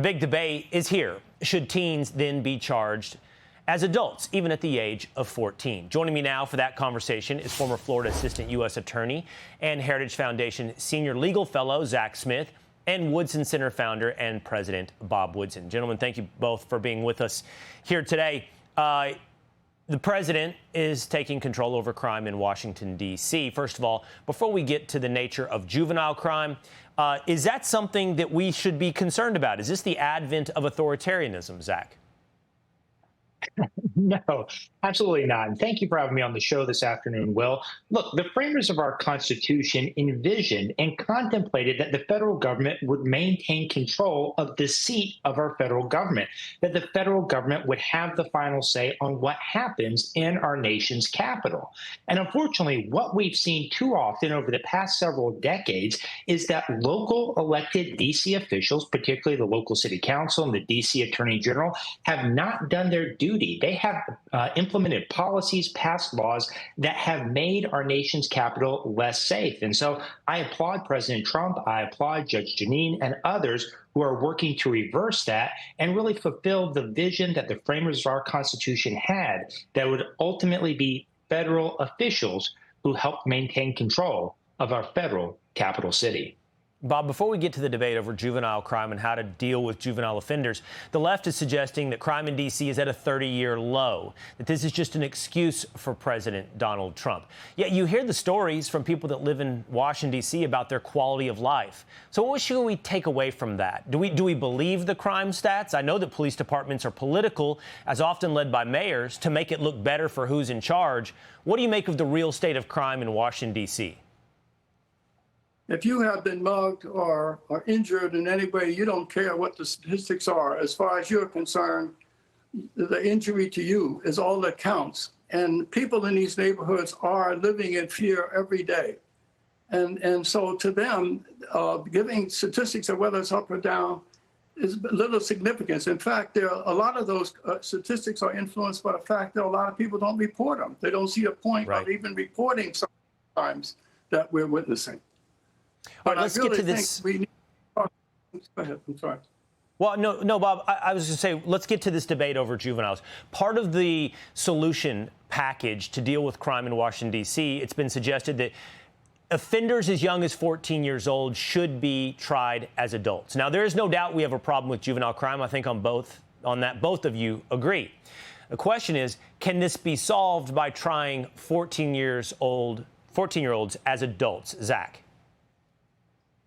The big debate is here. Should teens then be charged as adults, even at the age of 14? Joining me now for that conversation is former Florida Assistant U.S. Attorney and Heritage Foundation Senior Legal Fellow Zach Smith and Woodson Center founder and president Bob Woodson. Gentlemen, thank you both for being with us here today. The president is taking control over crime in Washington, D.C. First of all, before we get to the nature of juvenile crime, is that something that we should be concerned about? Is this the advent of authoritarianism, Zach? No, absolutely not. And thank you for having me on the show this afternoon, Will. Look, the framers of our Constitution envisioned and contemplated that the federal government would maintain control of the seat of our federal government, that the federal government would have the final say on what happens in our nation's capital. And unfortunately, what we've seen too often over the past several decades is that local elected D.C. officials, particularly the local city council and the D.C. attorney general, have not done their duty. They have implemented policies, passed laws that have made our nation's capital less safe. And so I applaud President Trump, I applaud Judge Jeanine and others who are working to reverse that and really fulfill the vision that the framers of our Constitution had, that would ultimately be federal officials who help maintain control of our federal capital city. Bob, before we get to the debate over juvenile crime and how to deal with juvenile offenders, the left is suggesting that crime in D.C. is at a 30-year low, that this is just an excuse for President Donald Trump. Yet you hear the stories from people that live in Washington, D.C. about their quality of life. So what should we take away from that? Do we believe the crime stats? I know that police departments are political, as often led by mayors, to make it look better for who's in charge. What do you make of the real state of crime in Washington, D.C.? If you have been mugged or injured in any way, you don't care what the statistics are. As far as you're concerned, the injury to you is all that counts. And people in these neighborhoods are living in fear every day. And so to them, giving statistics of whether it's up or down is little significance. In fact, a lot of those statistics are influenced by the fact that a lot of people don't report them. They don't see a point of even reporting sometimes that we're witnessing. All right, let's get to this. Go ahead. I'm sorry. Well, no, Bob, I was going to say, let's get to this debate over juveniles. Part of the solution package to deal with crime in Washington, D.C., it's been suggested that offenders as young as 14 years old should be tried as adults. Now, there is no doubt we have a problem with juvenile crime. I think on that, both of you agree. The question is, can this be solved by trying 14-year-olds as adults? Zach?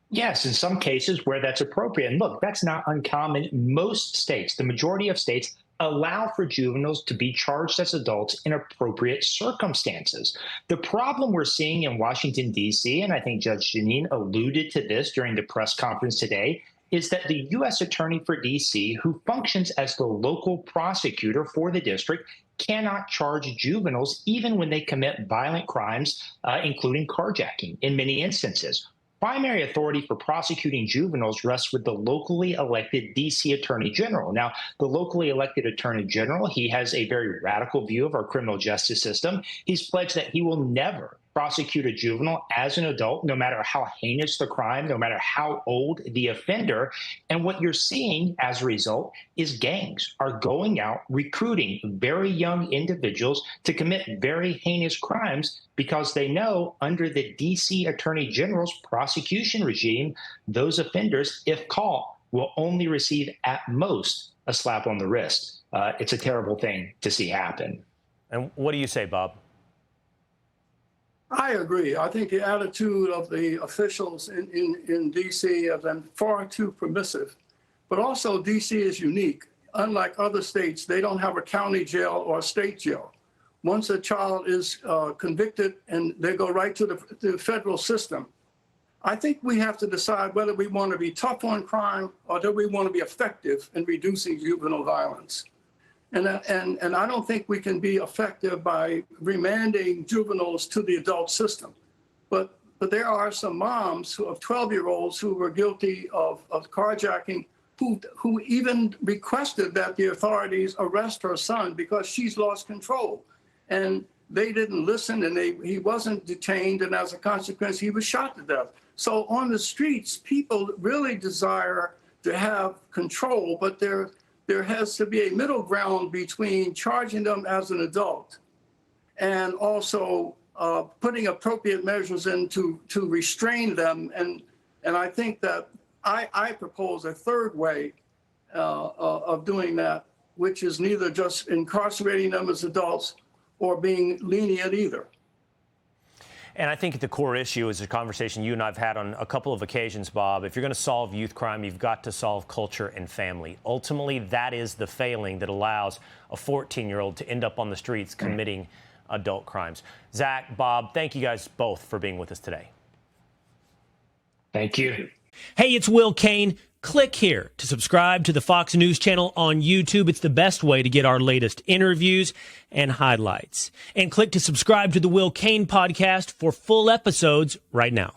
Yes, in some cases where that's appropriate. And look, that's not uncommon. Most states, the majority of states, allow for juveniles to be charged as adults in appropriate circumstances. The problem we're seeing in Washington, D.C., and I think Judge Jeanine alluded to this during the press conference today, is that the U.S. Attorney for D.C., who functions as the local prosecutor for the district, cannot charge juveniles even when they commit violent crimes, including carjacking in many instances. Primary authority for prosecuting juveniles rests with the locally elected D.C. Attorney General. Now, the locally elected Attorney General, he has a very radical view of our criminal justice system. He's pledged that he will never prosecute a juvenile as an adult, no matter how heinous the crime, no matter how old the offender. And what you're seeing as a result is gangs are going out recruiting very young individuals to commit very heinous crimes because they know under the D.C. Attorney General's prosecution regime, those offenders, if caught, will only receive at most a slap on the wrist. It's a terrible thing to see happen. And what do you say, Bob? I agree. I think the attitude of the officials in D.C. have been far too permissive. But also, D.C. is unique. Unlike other states, they don't have a county jail or a state jail. Once a child is convicted and they go right to the federal system, I think we have to decide whether we want to be tough on crime or do we want to be effective in reducing juvenile violence. And I don't think we can be effective by remanding juveniles to the adult system. But there are some moms of 12-year-olds who were guilty of carjacking who even requested that the authorities arrest her son because she's lost control. And they didn't listen, and he wasn't detained, and as a consequence, he was shot to death. So on the streets, people really desire to have control, but there has to be a middle ground between charging them as an adult and also putting appropriate measures in to restrain them. And I think that I propose a third way of doing that, which is neither just incarcerating them as adults or being lenient either. And I think the core issue is a conversation you and I have had on a couple of occasions, Bob. If you're going to solve youth crime, you've got to solve culture and family. Ultimately, that is the failing that allows a 14-year-old to end up on the streets committing adult crimes. Zach, Bob, thank you guys both for being with us today. Thank you. Hey, it's Will Cain. Click here to subscribe to the Fox News channel on YouTube. It's the best way to get our latest interviews and highlights. And click to subscribe to the Will Cain podcast for full episodes right now.